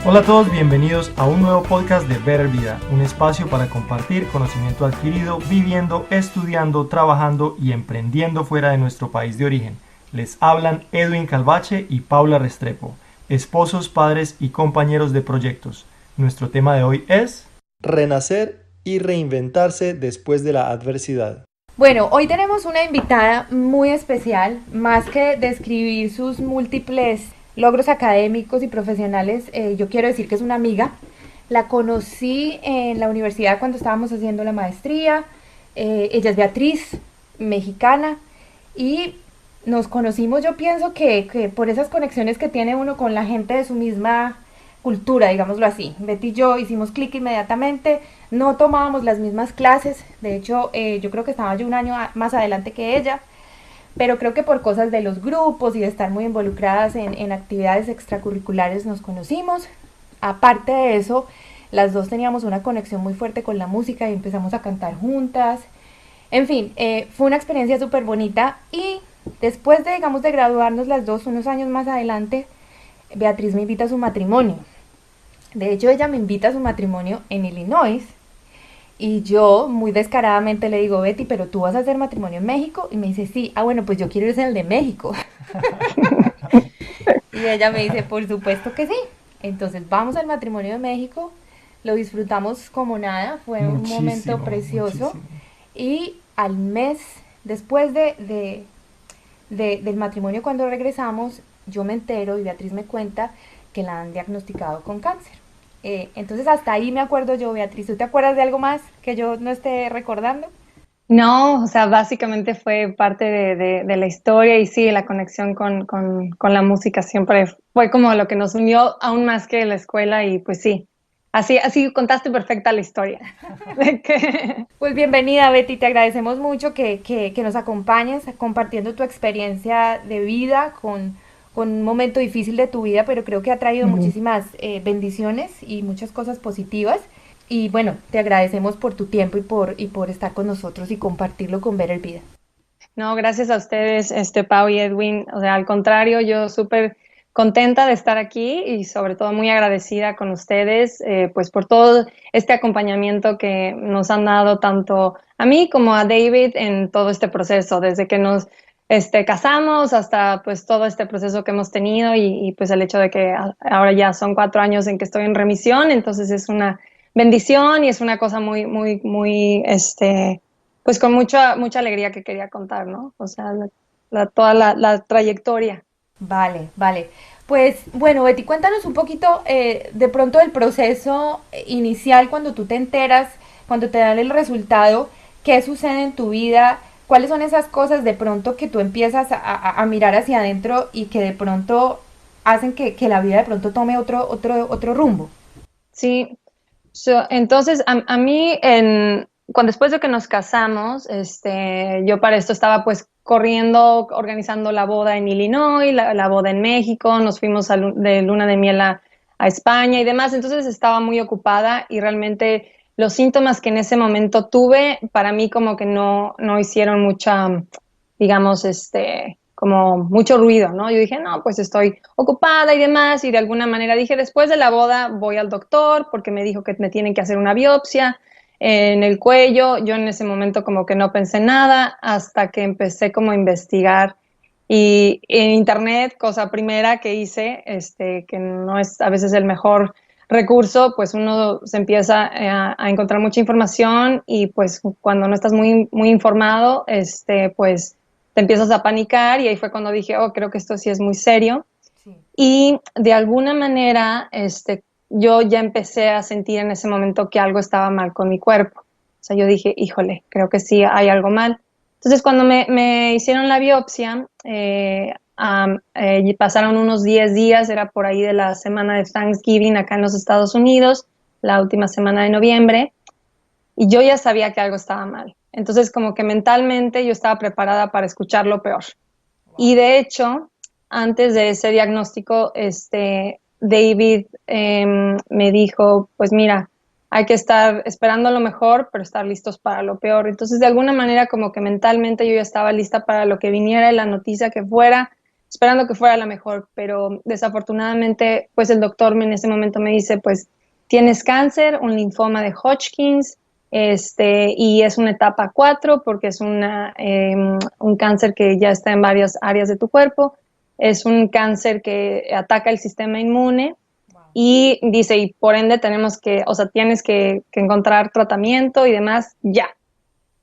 Hola a todos, bienvenidos a un nuevo podcast de Better Vida, un espacio para compartir conocimiento adquirido viviendo, estudiando, trabajando y emprendiendo fuera de nuestro país de origen. Les hablan Edwin Calvache y Paula Restrepo, esposos, padres y compañeros de proyectos. Nuestro tema de hoy es renacer y reinventarse después de la adversidad. Bueno, hoy tenemos una invitada muy especial, más que describir sus múltiples logros académicos y profesionales, yo quiero decir que es una amiga. La conocí en la universidad cuando estábamos haciendo la maestría. Ella es Beatriz, mexicana, y nos conocimos, yo pienso que por esas conexiones que tiene uno con la gente de su misma cultura, digámoslo así. Betty y yo hicimos clic inmediatamente, no tomábamos las mismas clases, de hecho yo creo que estaba yo un año más adelante que ella, pero creo que por cosas de los grupos y de estar muy involucradas en actividades extracurriculares nos conocimos. Aparte de eso, las dos teníamos una conexión muy fuerte con la música y empezamos a cantar juntas. En fin, fue una experiencia súper bonita y después de, digamos, de graduarnos las dos, unos años más adelante, Beatriz me invita a su matrimonio. De hecho, ella me invita a su matrimonio en Illinois. Y yo muy descaradamente le digo, Betty, pero tú vas a hacer matrimonio en México. Y me dice, sí. Ah, bueno, pues yo quiero irse al de México. Y ella me dice, por supuesto que sí. Entonces vamos al matrimonio de México. Lo disfrutamos como nada. Fue un momento precioso. Muchísimo. Y al mes después del matrimonio, cuando regresamos, yo me entero y Beatriz me cuenta que la han diagnosticado con cáncer. Entonces hasta ahí me acuerdo yo. Beatriz, ¿tú te acuerdas de algo más que yo no esté recordando? No, o sea, básicamente fue parte de la historia y sí, la conexión con la música siempre fue como lo que nos unió aún más que la escuela y pues sí, así contaste perfecta la historia. Pues bienvenida, Betty, te agradecemos mucho que nos acompañes compartiendo tu experiencia de vida con un momento difícil de tu vida, pero creo que ha traído muchísimas bendiciones y muchas cosas positivas. Y bueno, te agradecemos por tu tiempo y por estar con nosotros y compartirlo con Better Vida. No, gracias a ustedes, Pau y Edwin. O sea, al contrario, yo súper contenta de estar aquí y sobre todo muy agradecida con ustedes, pues por todo este acompañamiento que nos han dado tanto a mí como a David en todo este proceso, desde que nos casamos hasta pues todo este proceso que hemos tenido y pues el hecho de que ahora ya son 4 años en que estoy en remisión, entonces es una bendición y es una cosa muy, muy, muy, pues con mucha alegría que quería contar, ¿no? O sea, toda la trayectoria. Vale, vale. Pues bueno, Betty, cuéntanos un poquito de pronto del proceso inicial cuando tú te enteras, cuando te dan el resultado, qué sucede en tu vida, cuáles son esas cosas de pronto que tú empiezas a mirar hacia adentro y que de pronto hacen que la vida de pronto tome otro rumbo. Sí, entonces a mí cuando después de que nos casamos, yo para esto estaba pues corriendo, organizando la boda en Illinois, la boda en México, nos fuimos de luna de miel a España y demás, entonces estaba muy ocupada y realmente los síntomas que en ese momento tuve, para mí como que no hicieron mucha, digamos, como mucho ruido, ¿no? Yo dije, no, pues estoy ocupada y demás, y de alguna manera dije, después de la boda voy al doctor porque me dijo que me tienen que hacer una biopsia en el cuello. Yo en ese momento como que no pensé nada hasta que empecé como a investigar y en internet, cosa primera que hice, que no es a veces el mejor recurso, pues uno se empieza a encontrar mucha información y pues cuando no estás muy, muy informado, pues te empiezas a panicar y ahí fue cuando dije, oh, creo que esto sí es muy serio. Sí. Y de alguna manera, yo ya empecé a sentir en ese momento que algo estaba mal con mi cuerpo. O sea, yo dije, híjole, creo que sí hay algo mal. Entonces, cuando me hicieron la biopsia, y pasaron unos 10 días, era por ahí de la semana de Thanksgiving acá en los Estados Unidos, la última semana de noviembre, y yo ya sabía que algo estaba mal. Entonces, como que mentalmente yo estaba preparada para escuchar lo peor. Y de hecho, antes de ese diagnóstico, David me dijo, pues mira, hay que estar esperando lo mejor, pero estar listos para lo peor. Entonces, de alguna manera, como que mentalmente yo ya estaba lista para lo que viniera y la noticia que fuera. esperando que fuera la mejor, pero desafortunadamente, pues el doctor en ese momento me dice, pues tienes cáncer, un linfoma de Hodgkins, y es una etapa 4 porque es un cáncer que ya está en varias áreas de tu cuerpo, es un cáncer que ataca el sistema inmune y dice, y por ende tenemos que, o sea, tienes que encontrar tratamiento y demás ya.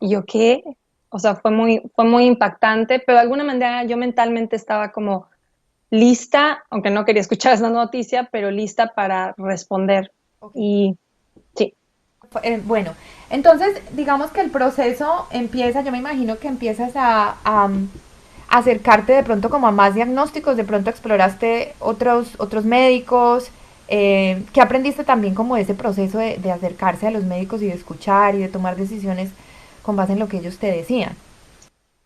Y yo, ¿qué? O sea, fue muy impactante, pero de alguna manera yo mentalmente estaba como lista, aunque no quería escuchar esa noticia, pero lista para responder. Ok. Y sí, Bueno, entonces digamos que el proceso empieza, yo me imagino que empiezas a acercarte de pronto como a más diagnósticos, de pronto exploraste otros médicos, ¿qué aprendiste también como de ese proceso de acercarse a los médicos y de escuchar y de tomar decisiones con base en lo que ellos te decían?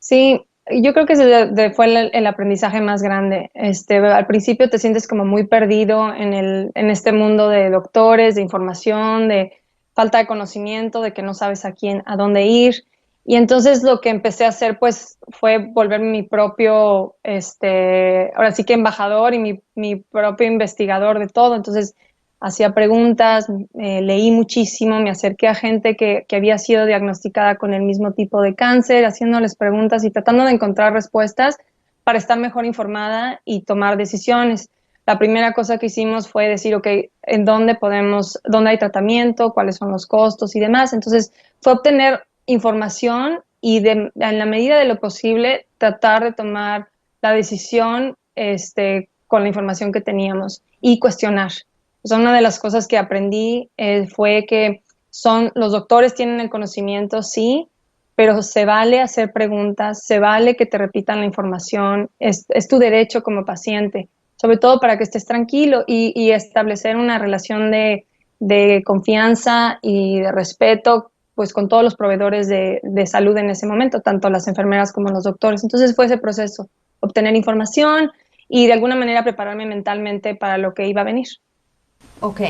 sí, yo creo que fue el aprendizaje más grande. Al principio te sientes como muy perdido en este mundo de doctores, de información, de falta de conocimiento, de que no sabes a dónde ir. Y entonces lo que empecé a hacer, pues, fue volverme mi propio, ahora sí que embajador y mi propio investigador de todo. Entonces, hacía preguntas, leí muchísimo, me acerqué a gente que había sido diagnosticada con el mismo tipo de cáncer, haciéndoles preguntas y tratando de encontrar respuestas para estar mejor informada y tomar decisiones. La primera cosa que hicimos fue decir, ok, ¿en dónde hay tratamiento, cuáles son los costos y demás? Entonces, fue obtener información y en la medida de lo posible tratar de tomar la decisión con la información que teníamos y cuestionar. O sea, una de las cosas que aprendí fue que los doctores tienen el conocimiento, sí, pero se vale hacer preguntas, se vale que te repitan la información, es tu derecho como paciente, sobre todo para que estés tranquilo y establecer una relación de confianza y de respeto pues con todos los proveedores de salud en ese momento, tanto las enfermeras como los doctores. Entonces fue ese proceso, obtener información y de alguna manera prepararme mentalmente para lo que iba a venir. Ok,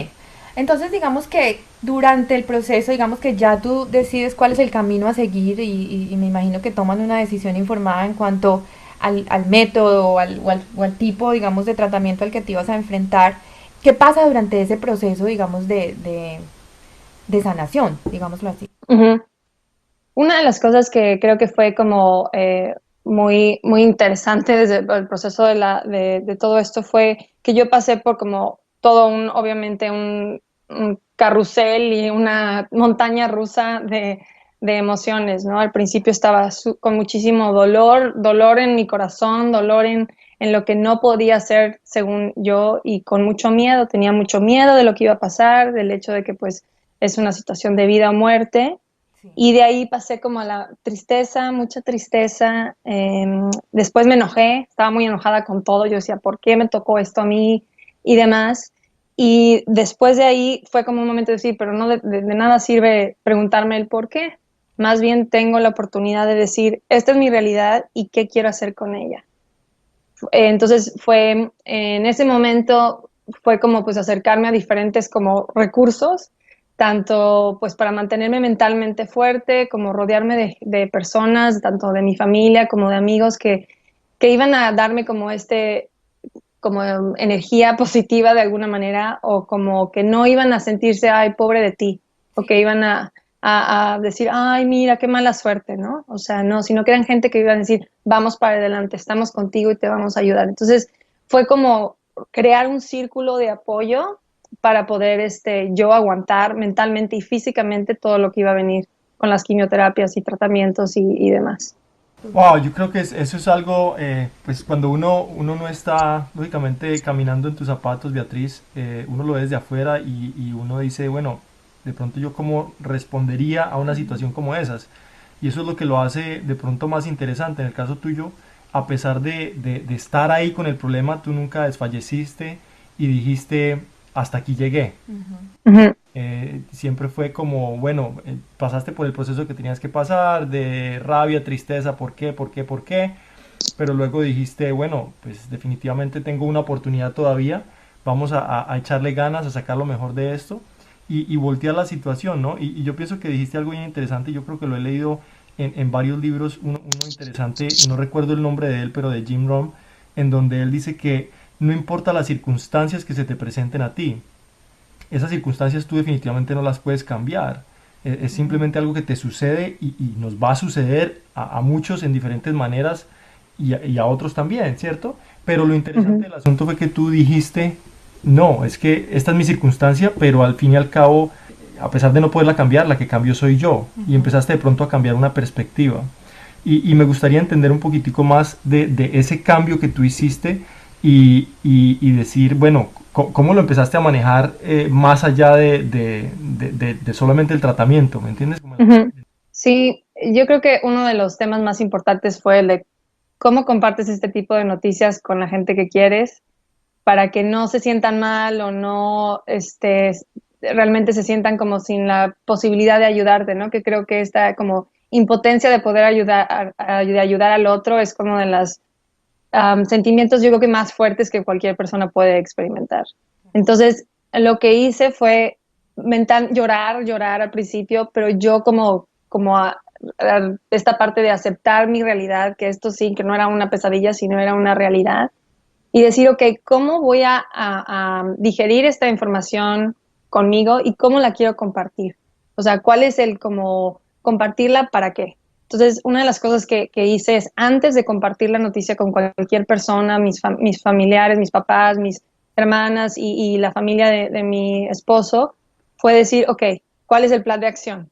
entonces digamos que durante el proceso, digamos que ya tú decides cuál es el camino a seguir y me imagino que toman una decisión informada en cuanto al método o al tipo, digamos, de tratamiento al que te ibas a enfrentar. ¿Qué pasa durante ese proceso, digamos, de sanación, digámoslo así? Ujú. Una de las cosas que creo que fue como muy interesante desde el proceso de todo esto fue que yo pasé por como todo obviamente un carrusel y una montaña rusa de emociones, ¿no? Al principio estaba con muchísimo dolor en mi corazón, dolor en lo que no podía hacer según yo y con mucho miedo, tenía mucho miedo de lo que iba a pasar, del hecho de que pues es una situación de vida o muerte. Sí. Y de ahí pasé como a la tristeza, mucha tristeza. Después me enojé, estaba muy enojada con todo. Yo decía, ¿por qué me tocó esto a mí? Y demás. Y después de ahí fue como un momento de decir, pero no de nada sirve preguntarme el por qué. Más bien tengo la oportunidad de decir, esta es mi realidad y qué quiero hacer con ella. Entonces fue en ese momento fue como pues acercarme a diferentes como recursos, tanto pues para mantenerme mentalmente fuerte, como rodearme de personas, tanto de mi familia como de amigos que iban a darme como como energía positiva de alguna manera o como que no iban a sentirse, ay, pobre de ti, o que iban a decir, ay, mira, qué mala suerte, ¿no? O sea, no, sino que eran gente que iban a decir, vamos para adelante, estamos contigo y te vamos a ayudar. Entonces, fue como crear un círculo de apoyo para poder yo aguantar mentalmente y físicamente todo lo que iba a venir con las quimioterapias y tratamientos y demás. Wow, yo creo que eso es algo, pues cuando uno no está, lógicamente, caminando en tus zapatos, Beatriz, uno lo ve desde afuera y uno dice, bueno, de pronto yo cómo respondería a una situación como esas. Y eso es lo que lo hace de pronto más interesante. En el caso tuyo, a pesar de estar ahí con el problema, tú nunca desfalleciste y dijiste, hasta aquí llegué. Uh -huh. Siempre fue como, bueno, pasaste por el proceso que tenías que pasar, de rabia, tristeza, ¿por qué, por qué, por qué? Pero luego dijiste, bueno, pues definitivamente tengo una oportunidad todavía, vamos a echarle ganas, a sacar lo mejor de esto y voltear la situación, ¿no? Y yo pienso que dijiste algo bien interesante, yo creo que lo he leído en varios libros, uno interesante, no recuerdo el nombre de él, pero de Jim Rohn, en donde él dice que no importa las circunstancias que se te presenten a ti, esas circunstancias tú definitivamente no las puedes cambiar. Es simplemente algo que te sucede y nos va a suceder a muchos en diferentes maneras y a otros también, ¿cierto? Pero lo interesante Ujú. del asunto fue que tú dijiste, no, es que esta es mi circunstancia, pero al fin y al cabo, a pesar de no poderla cambiar, la que cambio soy yo. Y empezaste de pronto a cambiar una perspectiva. Y me gustaría entender un poquitico más de ese cambio que tú hiciste y decir, bueno, ¿cómo lo empezaste a manejar más allá de solamente el tratamiento? ¿Me entiendes? Ujú. Sí, yo creo que uno de los temas más importantes fue el de cómo compartes este tipo de noticias con la gente que quieres para que no se sientan mal o no realmente se sientan como sin la posibilidad de ayudarte, ¿no? Que creo que esta como impotencia de poder de ayudar al otro es como de los sentimientos yo creo que más fuertes que cualquier persona puede experimentar. Entonces, lo que hice fue llorar al principio, pero yo esta parte de aceptar mi realidad, que esto sí, que no era una pesadilla, sino era una realidad, y decir, ok, ¿cómo voy a digerir esta información conmigo y cómo la quiero compartir? O sea, ¿cuál es el como compartirla para qué? Entonces, una de las cosas que hice es, antes de compartir la noticia con cualquier persona, mis familiares, mis papás, mis hermanas y la familia de mi esposo, fue decir, ok, ¿cuál es el plan de acción?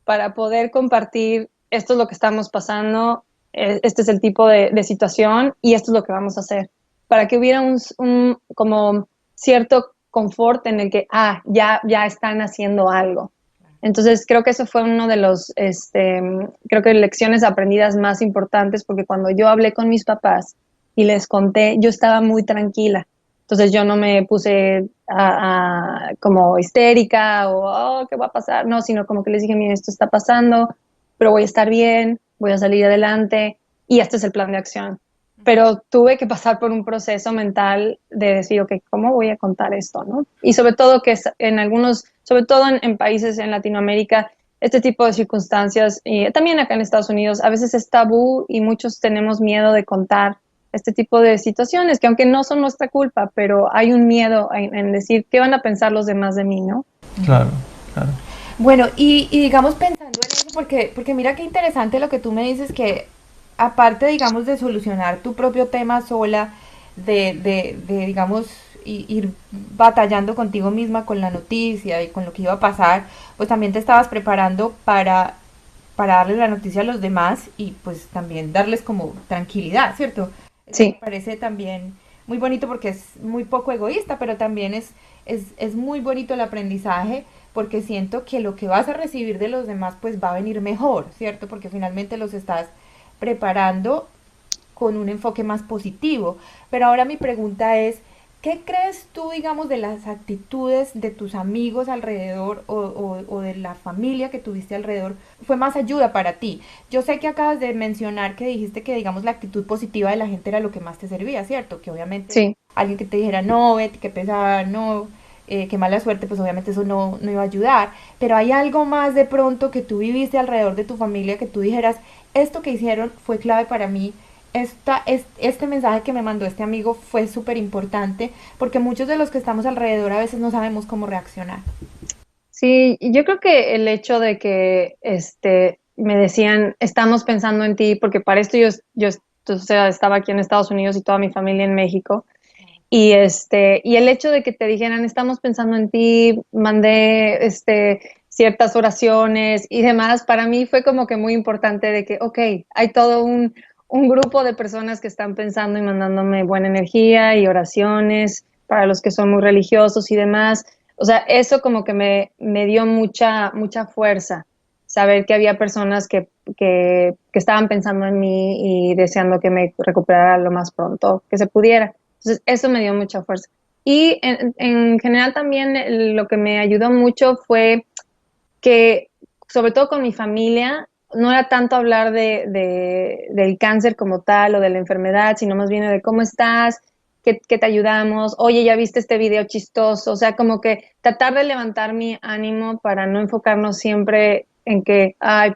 Para poder compartir, esto es lo que estamos pasando, este es el tipo de situación y esto es lo que vamos a hacer. Para que hubiera un como cierto confort en el que, ya están haciendo algo. Entonces creo que eso fue uno de los, creo que lecciones aprendidas más importantes, porque cuando yo hablé con mis papás y les conté, yo estaba muy tranquila. Entonces yo no me puse como histérica o, oh, ¿qué va a pasar? No, sino como que les dije, miren, esto está pasando, pero voy a estar bien, voy a salir adelante y este es el plan de acción. Pero tuve que pasar por un proceso mental de decir, ok, ¿cómo voy a contar esto, no? Y sobre todo que en algunos, sobre todo en países en Latinoamérica, este tipo de circunstancias, y también acá en Estados Unidos, a veces es tabú y muchos tenemos miedo de contar este tipo de situaciones, que aunque no son nuestra culpa, pero hay un miedo en decir, ¿qué van a pensar los demás de mí, no? Claro, claro. Bueno, y digamos pensando en eso, porque mira qué interesante lo que tú me dices, que aparte, digamos, de solucionar tu propio tema sola, digamos, ir batallando contigo misma con la noticia y con lo que iba a pasar, pues también te estabas preparando para darle la noticia a los demás y pues también darles como tranquilidad, ¿cierto? Eso me Sí. parece también muy bonito porque es muy poco egoísta, pero también es muy bonito el aprendizaje porque siento que lo que vas a recibir de los demás pues va a venir mejor, ¿cierto? Porque finalmente los estás preparando con un enfoque más positivo. Pero ahora mi pregunta es, ¿qué crees tú, digamos, de las actitudes de tus amigos alrededor o de la familia que tuviste alrededor fue más ayuda para ti? Yo sé que acabas de mencionar que dijiste que, digamos, la actitud positiva de la gente era lo que más te servía, ¿cierto? Que obviamente Sí. alguien que te dijera, no, Betty, qué pesada, no, qué mala suerte, pues obviamente eso no iba a ayudar. Pero hay algo más de pronto que tú viviste alrededor de tu familia que tú dijeras, esto que hicieron fue clave para mí, este mensaje que me mandó este amigo fue súper importante, porque muchos de los que estamos alrededor a veces no sabemos cómo reaccionar. Sí, y yo creo que el hecho de que me decían, estamos pensando en ti, porque para esto yo o sea, estaba aquí en Estados Unidos y toda mi familia en México, y el hecho de que te dijeran, estamos pensando en ti, mandé ciertas oraciones y demás, para mí fue como que muy importante de que, ok, hay todo un grupo de personas que están pensando y mandándome buena energía y oraciones para los que son muy religiosos y demás. O sea, eso como que me dio mucha fuerza, saber que había personas que estaban pensando en mí y deseando que me recuperara lo más pronto que se pudiera. Entonces, eso me dio mucha fuerza. Y en general también lo que me ayudó mucho fue que, sobre todo con mi familia, no era tanto hablar del cáncer como tal o de la enfermedad, sino más bien de cómo estás, qué te ayudamos, oye, ya viste este video chistoso, o sea, como que tratar de levantar mi ánimo para no enfocarnos siempre en que, ay,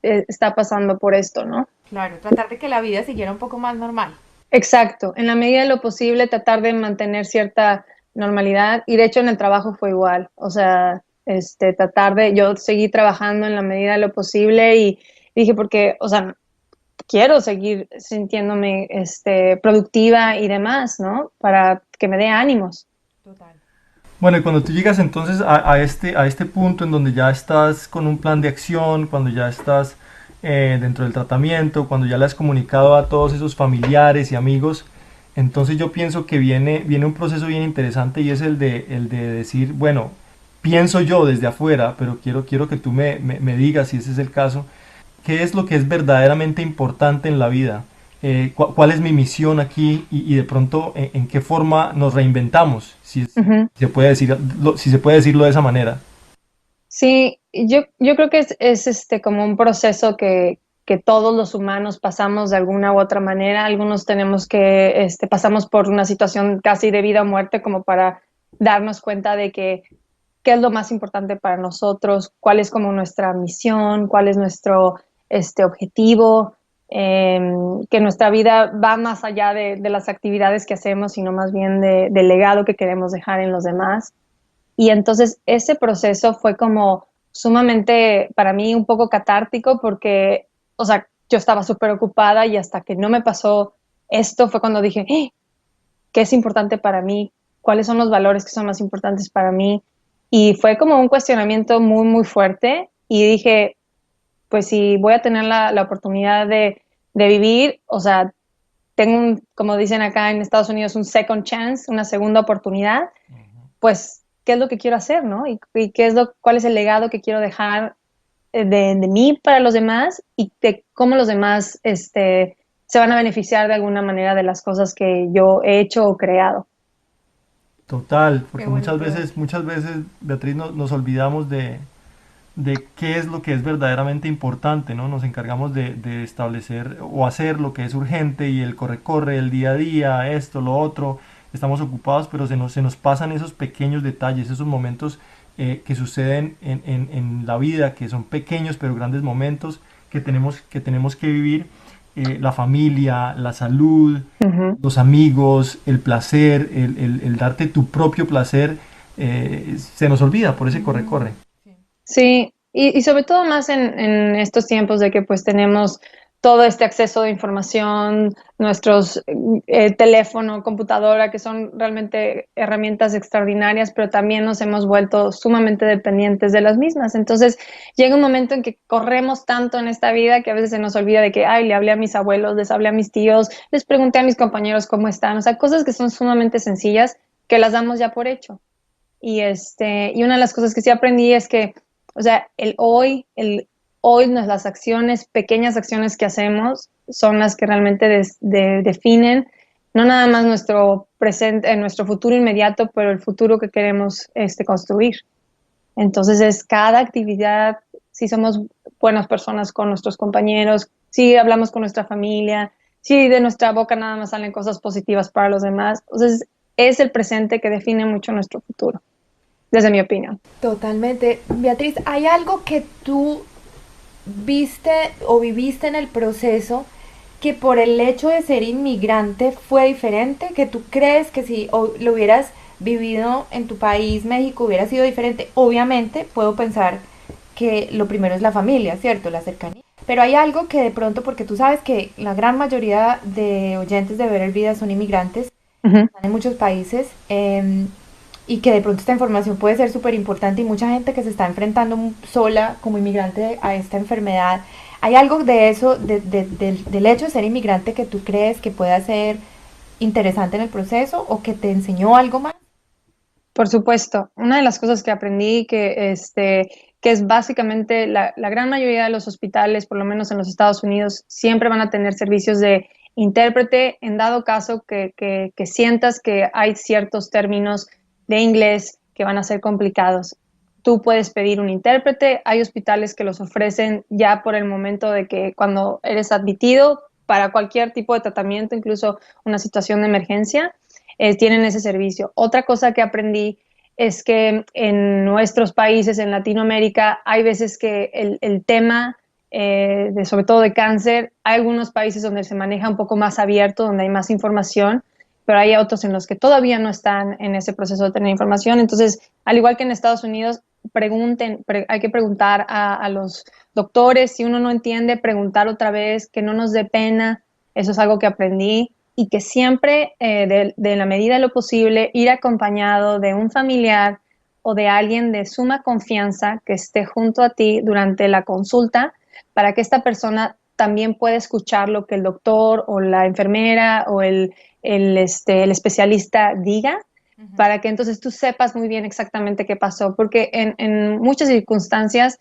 está pasando por esto, ¿no? Claro, tratar de que la vida siguiera un poco más normal. Exacto, en la medida de lo posible tratar de mantener cierta normalidad y de hecho en el trabajo fue igual, o sea, tratar de, yo seguí trabajando en la medida de lo posible y dije porque, o sea, quiero seguir sintiéndome productiva y demás, ¿no? Para que me dé ánimos. Total. Bueno, y cuando tú llegas entonces a este punto en donde ya estás con un plan de acción, cuando ya estás dentro del tratamiento, cuando ya le has comunicado a todos esos familiares y amigos, entonces yo pienso que viene un proceso bien interesante y es el de decir, bueno, pienso yo desde afuera, pero quiero que tú me digas si ese es el caso, qué es lo que es verdaderamente importante en la vida, cuál es mi misión aquí y de pronto en qué forma nos reinventamos, Ujú. si se puede decir, si se puede decirlo de esa manera. Sí, yo creo que es como un proceso que todos los humanos pasamos de alguna u otra manera. Algunos tenemos que, pasamos por una situación casi de vida o muerte como para darnos cuenta de que qué es lo más importante para nosotros, cuál es como nuestra misión, cuál es nuestro objetivo, que nuestra vida va más allá de las actividades que hacemos, sino más bien del legado que queremos dejar en los demás. Y entonces ese proceso fue como sumamente para mí un poco catártico porque, o sea, yo estaba súper ocupada y hasta que no me pasó esto fue cuando dije, ¿qué es importante para mí? ¿Cuáles son los valores que son más importantes para mí? Y fue como un cuestionamiento muy, muy fuerte y dije, pues si voy a tener la oportunidad de vivir, o sea, tengo un, como dicen acá en Estados Unidos, un second chance, una segunda oportunidad, pues, ¿qué es lo que quiero hacer, no? Y qué es cuál es el legado que quiero dejar de mí para los demás y de cómo los demás se van a beneficiar de alguna manera de las cosas que yo he hecho o creado. Total, Qué porque bonito. muchas veces, Beatriz, nos olvidamos de qué es lo que es verdaderamente importante, ¿no? Nos encargamos de establecer o hacer lo que es urgente y el corre-corre, el día a día, esto, lo otro, estamos ocupados, pero se nos pasan esos pequeños detalles, esos momentos que suceden en la vida, que son pequeños pero grandes momentos que tenemos que vivir, la familia, la salud, Ujú. los amigos, el placer, el darte tu propio placer, se nos olvida por ese corre-corre. Mm, sí. Sí, y sobre todo más en estos tiempos de que pues tenemos todo este acceso de información, nuestros teléfono, computadora, que son realmente herramientas extraordinarias, pero también nos hemos vuelto sumamente dependientes de las mismas. Entonces llega un momento en que corremos tanto en esta vida que a veces se nos olvida de que, ay, le hablé a mis abuelos, les hablé a mis tíos, les pregunté a mis compañeros cómo están, o sea, cosas que son sumamente sencillas que las damos ya por hecho. Y una de las cosas que sí aprendí es que, o sea, el hoy, las acciones, pequeñas acciones que hacemos son las que realmente definen no nada más nuestro presente, nuestro futuro inmediato, pero el futuro que queremos construir. Entonces es cada actividad, si somos buenas personas con nuestros compañeros, si hablamos con nuestra familia, si de nuestra boca nada más salen cosas positivas para los demás. Entonces es el presente que define mucho nuestro futuro desde mi opinión. Totalmente. Beatriz, ¿hay algo que tú viste o viviste en el proceso que por el hecho de ser inmigrante fue diferente? ¿Que tú crees que si lo hubieras vivido en tu país, México, hubiera sido diferente? Obviamente puedo pensar que lo primero es la familia, ¿cierto? La cercanía. Pero hay algo que de pronto, porque tú sabes que la gran mayoría de oyentes de Ver el Vida son inmigrantes, Ujú. están en muchos países, y que de pronto esta información puede ser súper importante y mucha gente que se está enfrentando sola como inmigrante a esta enfermedad. ¿Hay algo de eso, del hecho de ser inmigrante que tú crees que pueda ser interesante en el proceso o que te enseñó algo más? Por supuesto, una de las cosas que aprendí que es básicamente la gran mayoría de los hospitales, por lo menos en los Estados Unidos, siempre van a tener servicios de intérprete en dado caso que sientas que hay ciertos términos de inglés que van a ser complicados. Tú puedes pedir un intérprete, hay hospitales que los ofrecen ya por el momento de que cuando eres admitido para cualquier tipo de tratamiento, incluso una situación de emergencia tienen ese servicio. Otra cosa que aprendí es que en nuestros países, en Latinoamérica, hay veces que el tema sobre todo de cáncer. Hay algunos países donde se maneja un poco más abierto, donde hay más información, pero hay otros en los que todavía no están en ese proceso de tener información. Entonces, al igual que en Estados Unidos, hay que preguntar a los doctores. Si uno no entiende, preguntar otra vez, que no nos dé pena. Eso es algo que aprendí. Y que siempre, de la medida de lo posible, ir acompañado de un familiar o de alguien de suma confianza que esté junto a ti durante la consulta, para que esta persona también pueda escuchar lo que el doctor o la enfermera o el especialista diga, para que entonces tú sepas muy bien exactamente qué pasó, porque en muchas circunstancias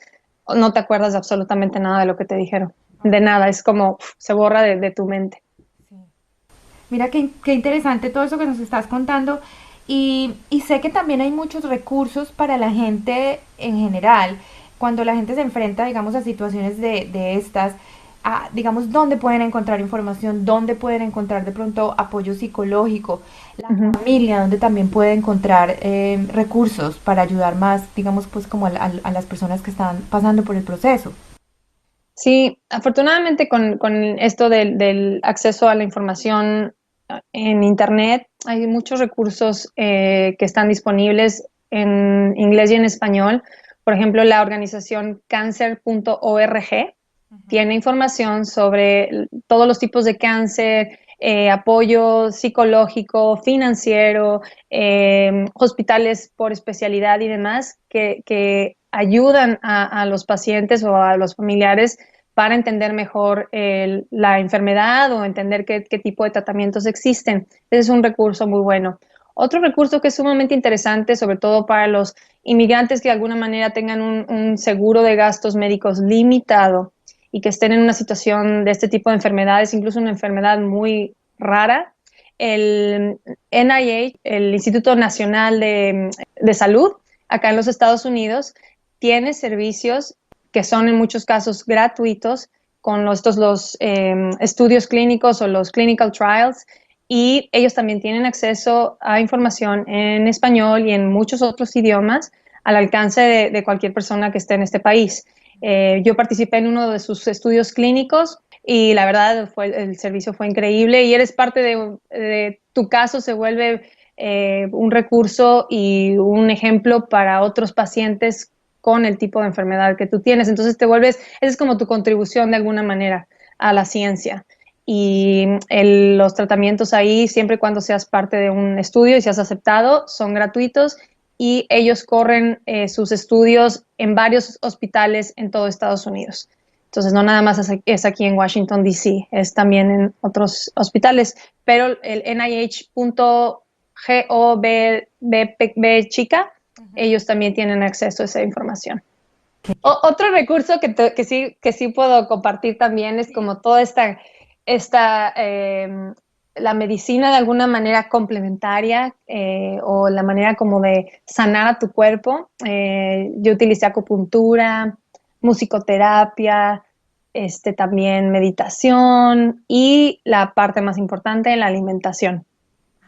no te acuerdas de absolutamente nada de lo que te dijeron, de nada, es como se borra de tu mente. Sí. Mira qué interesante todo eso que nos estás contando y sé que también hay muchos recursos para la gente en general. Cuando la gente se enfrenta, digamos, a situaciones de estas, digamos, dónde pueden encontrar información, dónde pueden encontrar de pronto apoyo psicológico, la familia, donde también puede encontrar recursos para ayudar más, digamos, pues como a las personas que están pasando por el proceso. Sí, afortunadamente con esto del acceso a la información en Internet, hay muchos recursos que están disponibles en inglés y en español. Por ejemplo, la organización cancer.org tiene información sobre todos los tipos de cáncer, apoyo psicológico, financiero, hospitales por especialidad y demás que ayudan a los pacientes o a los familiares para entender mejor la enfermedad o entender qué tipo de tratamientos existen. Ese es un recurso muy bueno. Otro recurso que es sumamente interesante, sobre todo para los inmigrantes que de alguna manera tengan un seguro de gastos médicos limitado y que estén en una situación de este tipo de enfermedades, incluso una enfermedad muy rara, el NIH, el Instituto Nacional de Salud, acá en los Estados Unidos, tiene servicios que son en muchos casos gratuitos con los estudios clínicos o los clinical trials, y ellos también tienen acceso a información en español y en muchos otros idiomas al alcance de cualquier persona que esté en este país. Yo participé en uno de sus estudios clínicos y la verdad el servicio fue increíble, y eres parte de tu caso, se vuelve un recurso y un ejemplo para otros pacientes con el tipo de enfermedad que tú tienes. Entonces esa es como tu contribución de alguna manera a la ciencia. Y los tratamientos ahí, siempre y cuando seas parte de un estudio y seas aceptado, son gratuitos, y ellos corren sus estudios en varios hospitales en todo Estados Unidos. Entonces, no nada más es aquí en Washington, D.C., es también en otros hospitales, pero el NIH.gov chica, ellos también tienen acceso a esa información. Otro recurso que sí puedo compartir también es como toda la medicina de alguna manera complementaria, o la manera como de sanar a tu cuerpo. Yo utilicé acupuntura, musicoterapia, también meditación y la parte más importante, la alimentación.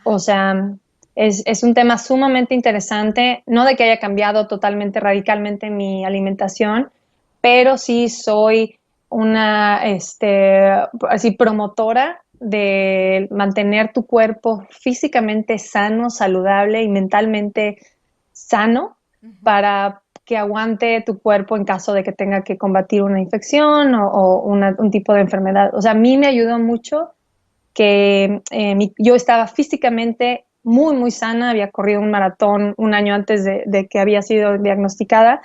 O sea, es un tema sumamente interesante, no de que haya cambiado totalmente, radicalmente mi alimentación, pero sí soy una, así, promotora de mantener tu cuerpo físicamente sano, saludable y mentalmente sano, para que aguante tu cuerpo en caso de que tenga que combatir una infección o un tipo de enfermedad. O sea, a mí me ayudó mucho que yo estaba físicamente muy, muy sana, había corrido un maratón un año antes de que había sido diagnosticada,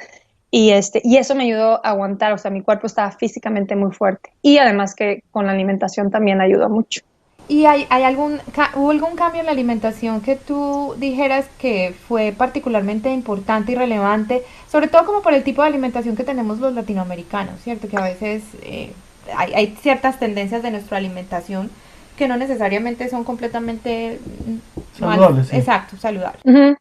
y eso me ayudó a aguantar. O sea, mi cuerpo estaba físicamente muy fuerte, y además que con la alimentación también ayudó mucho. ¿Y hubo algún cambio en la alimentación que tú dijeras que fue particularmente importante y relevante, sobre todo como por el tipo de alimentación que tenemos los latinoamericanos, ¿cierto? Que a veces hay ciertas tendencias de nuestra alimentación que no necesariamente son completamente saludables. Sí. Exacto, saludables. Uh-huh.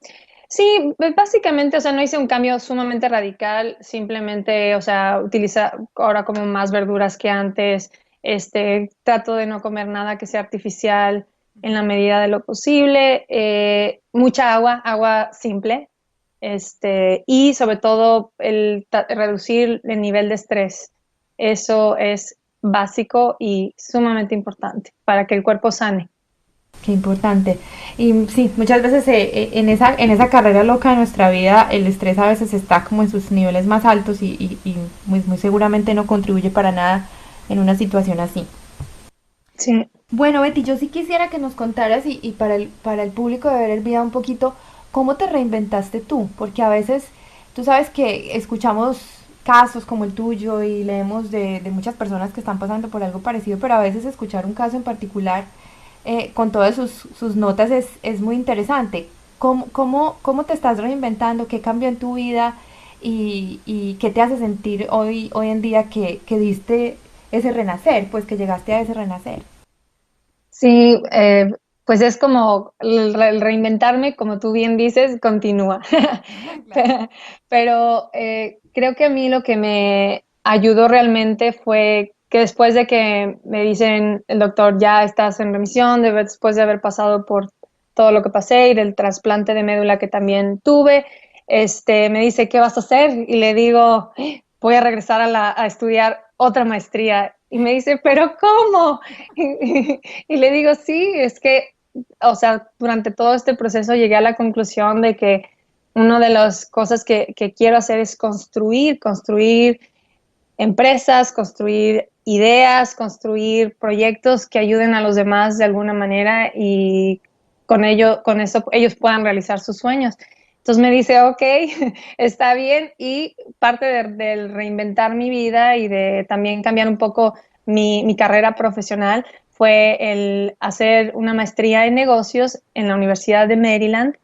Sí, básicamente, o sea, no hice un cambio sumamente radical, simplemente, o sea, utiliza ahora como más verduras que antes, trato de no comer nada que sea artificial en la medida de lo posible, mucha agua simple, y sobre todo reducir el nivel de estrés. eso es básico y sumamente importante para que el cuerpo sane. Qué importante. Y sí, muchas veces en esa carrera loca de nuestra vida, el estrés a veces está como en sus niveles más altos y muy seguramente no contribuye para nada en una situación así. Sí. Bueno, Betty, yo sí quisiera que nos contaras y para el público de Ver Vida un poquito, ¿cómo te reinventaste tú? Porque a veces tú sabes que escuchamos casos como el tuyo y leemos de muchas personas que están pasando por algo parecido, pero a veces escuchar un caso en particular con todas sus notas es muy interesante. ¿Cómo te estás reinventando? ¿Qué cambió en tu vida? Y qué te hace sentir hoy en día que diste ese renacer, pues que llegaste a ese renacer. Sí, pues es como el reinventarme, como tú bien dices, continúa. Claro. Pero creo que a mí lo que me ayudó realmente fue que después de que me dicen el doctor, ya estás en remisión, después de haber pasado por todo lo que pasé y del trasplante de médula que también tuve, me dice, ¿qué vas a hacer? Y le digo, voy a regresar a estudiar otra maestría. Y me dice, ¿pero cómo? Y le digo, sí, es que, o sea, durante todo este proceso llegué a la conclusión de que una de las cosas que quiero hacer es construir empresas, construir ideas, construir proyectos que ayuden a los demás de alguna manera y con eso ellos puedan realizar sus sueños. Entonces me dice, ok, está bien, y parte del reinventar mi vida y de también cambiar un poco mi carrera profesional fue el hacer una maestría en negocios en la Universidad de Maryland,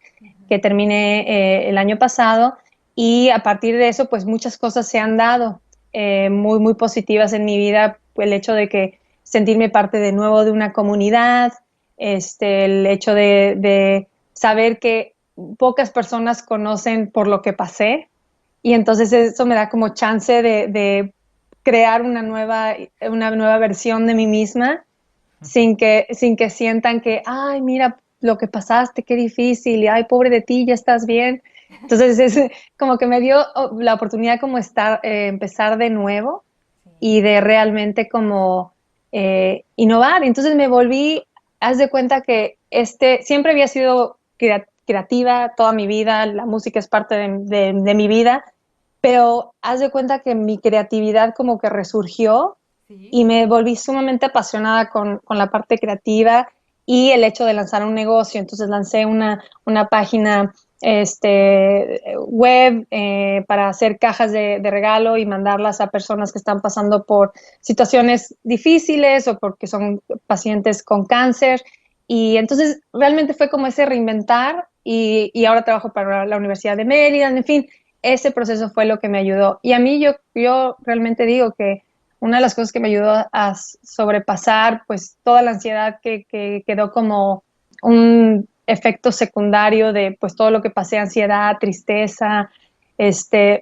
que terminé el año pasado, y a partir de eso, pues muchas cosas se han dado muy positivas en mi vida, el hecho de que sentirme parte de nuevo de una comunidad, el hecho de saber que pocas personas conocen por lo que pasé, y entonces eso me da como chance de crear una nueva versión de mí misma sin que sientan que, ay, mira lo que pasaste, qué difícil, y ay, pobre de ti, ya estás bien. Entonces es como que me dio la oportunidad como empezar de nuevo y de realmente como innovar. Entonces me volví, haz de cuenta que siempre había sido creativa toda mi vida, la música es parte de mi vida, pero haz de cuenta que mi creatividad como que resurgió Sí. y me volví sumamente apasionada con la parte creativa y el hecho de lanzar un negocio. Entonces lancé una página web para hacer cajas de regalo y mandarlas a personas que están pasando por situaciones difíciles o porque son pacientes con cáncer. Y entonces realmente fue como ese reinventar y ahora trabajo para la Universidad de Maryland, en fin, ese proceso fue lo que me ayudó. Y a mí yo realmente digo que una de las cosas que me ayudó a sobrepasar pues toda la ansiedad que quedó como un efecto secundario de pues todo lo que pasé, ansiedad, tristeza,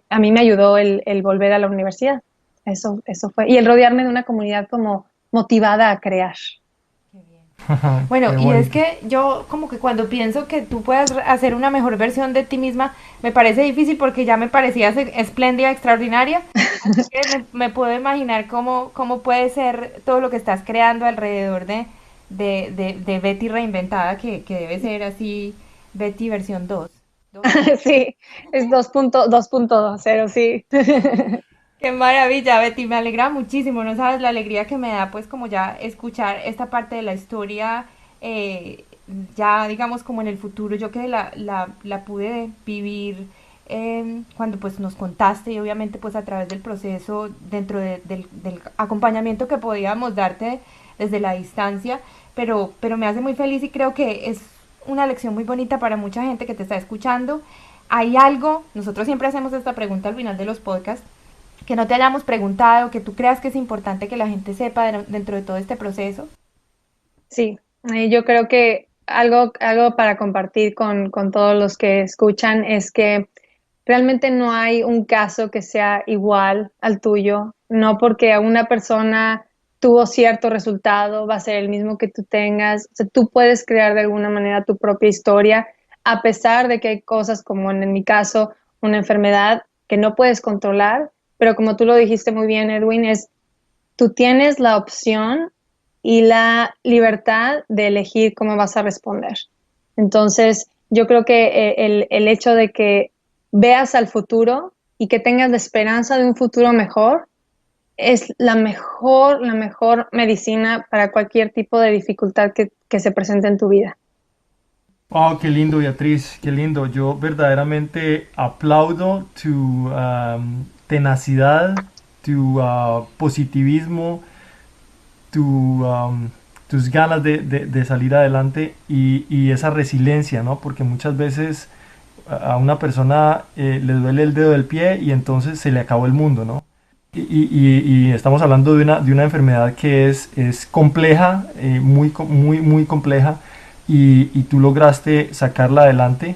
a mí me ayudó el volver a la universidad. Eso fue. Y el rodearme de una comunidad como motivada a crear. Qué bien. Bueno, Qué y es bonito. que yo como que cuando pienso que tú puedas hacer una mejor versión de ti misma, me parece difícil porque ya me parecías espléndida, extraordinaria. Así que me puedo imaginar cómo puede ser todo lo que estás creando alrededor de Betty reinventada, que debe ser así Betty versión 2. Sí, es 2.0, sí. Qué maravilla, Betty, me alegra muchísimo, no sabes la alegría que me da pues como ya escuchar esta parte de la historia, eh, ya digamos como en el futuro, yo que la pude vivir cuando pues nos contaste y obviamente pues a través del proceso dentro del acompañamiento que podíamos darte desde la distancia, pero me hace muy feliz y creo que es una lección muy bonita para mucha gente que te está escuchando. Hay algo, nosotros siempre hacemos esta pregunta al final de los podcasts, que no te hayamos preguntado, que tú creas que es importante que la gente sepa dentro de todo este proceso. Sí, yo creo que algo para compartir con todos los que escuchan es que realmente no hay un caso que sea igual al tuyo, no porque a una persona tuvo cierto resultado va a ser el mismo que tú tengas. O sea, tú puedes crear de alguna manera tu propia historia, a pesar de que hay cosas como en mi caso, una enfermedad que no puedes controlar, pero como tú lo dijiste muy bien, Edwin, es tú tienes la opción y la libertad de elegir cómo vas a responder. Entonces, yo creo que el hecho de que veas al futuro y que tengas la esperanza de un futuro mejor es la mejor medicina para cualquier tipo de dificultad que se presente en tu vida. Oh, qué lindo, Beatriz, qué lindo. Yo verdaderamente aplaudo tu tenacidad, tu positivismo, tus ganas de salir adelante y esa resiliencia, ¿no? Porque muchas veces a una persona le duele el dedo del pie y entonces se le acabó el mundo, ¿no? Y estamos hablando de una enfermedad que es compleja, muy compleja, y tú lograste sacarla adelante,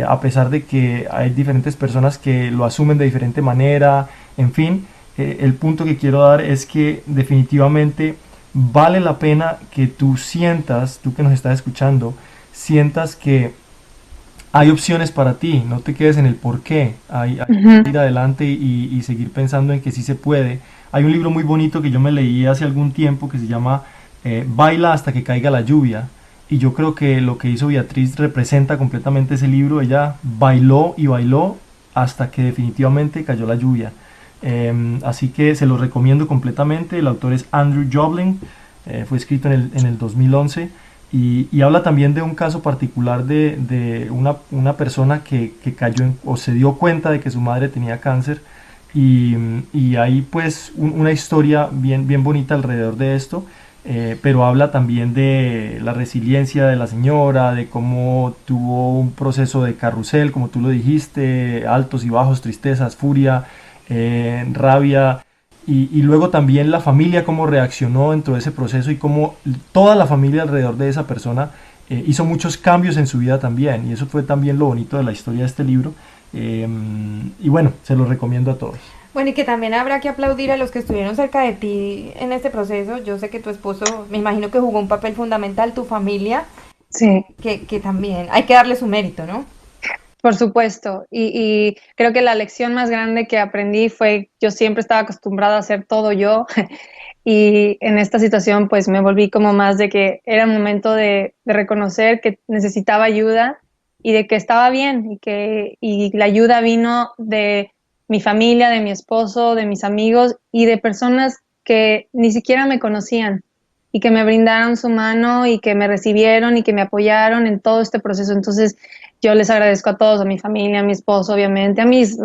a pesar de que hay diferentes personas que lo asumen de diferente manera, en fin. El punto que quiero dar es que definitivamente vale la pena que tú sientas, tú que nos estás escuchando, sientas que hay opciones para ti, no te quedes en el por qué, hay que ir adelante y seguir pensando en que sí se puede. Hay un libro muy bonito que yo me leí hace algún tiempo que se llama Baila hasta que caiga la lluvia, y yo creo que lo que hizo Beatriz representa completamente ese libro. Ella bailó y bailó hasta que definitivamente cayó la lluvia. Así que se lo recomiendo completamente. El autor es Andrew Jobling, fue escrito en el 2011. Y habla también de un caso particular de una persona que cayó o se dio cuenta de que su madre tenía cáncer, y hay pues una historia bien bonita alrededor de esto, pero habla también de la resiliencia de la señora, de cómo tuvo un proceso de carrusel, como tú lo dijiste, altos y bajos, tristezas, furia, rabia. Y luego también la familia, cómo reaccionó dentro de ese proceso y cómo toda la familia alrededor de esa persona hizo muchos cambios en su vida también. Y eso fue también lo bonito de la historia de este libro. Y bueno, se lo recomiendo a todos. Bueno, y que también habrá que aplaudir a los que estuvieron cerca de ti en este proceso. Yo sé que tu esposo, me imagino que jugó un papel fundamental, tu familia, Sí. que también hay que darle su mérito, ¿no? Por supuesto, y creo que la lección más grande que aprendí fue, yo siempre estaba acostumbrada a hacer todo yo, y en esta situación pues me volví como más de que era momento de reconocer que necesitaba ayuda y de que estaba bien, y la ayuda vino de mi familia, de mi esposo, de mis amigos y de personas que ni siquiera me conocían y que me brindaron su mano y que me recibieron y que me apoyaron en todo este proceso. Entonces, yo les agradezco a todos, a mi familia, a mi esposo, obviamente, a mis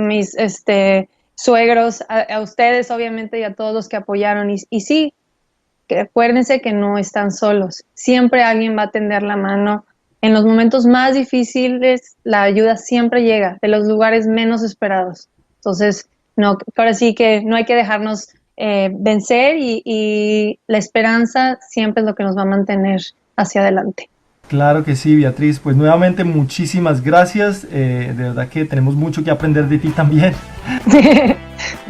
suegros, a ustedes, obviamente, y a todos los que apoyaron. Y sí, que acuérdense que no están solos. Siempre alguien va a tender la mano. En los momentos más difíciles, la ayuda siempre llega, de los lugares menos esperados. Entonces, no, ahora sí que no hay que dejarnos vencer, y la esperanza siempre es lo que nos va a mantener hacia adelante. Claro que sí, Beatriz. Pues nuevamente muchísimas gracias. De verdad que tenemos mucho que aprender de ti también.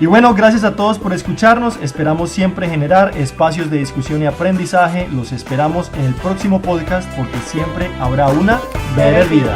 Y bueno, gracias a todos por escucharnos. Esperamos siempre generar espacios de discusión y aprendizaje. Los esperamos en el próximo podcast, porque siempre habrá una Better Vida.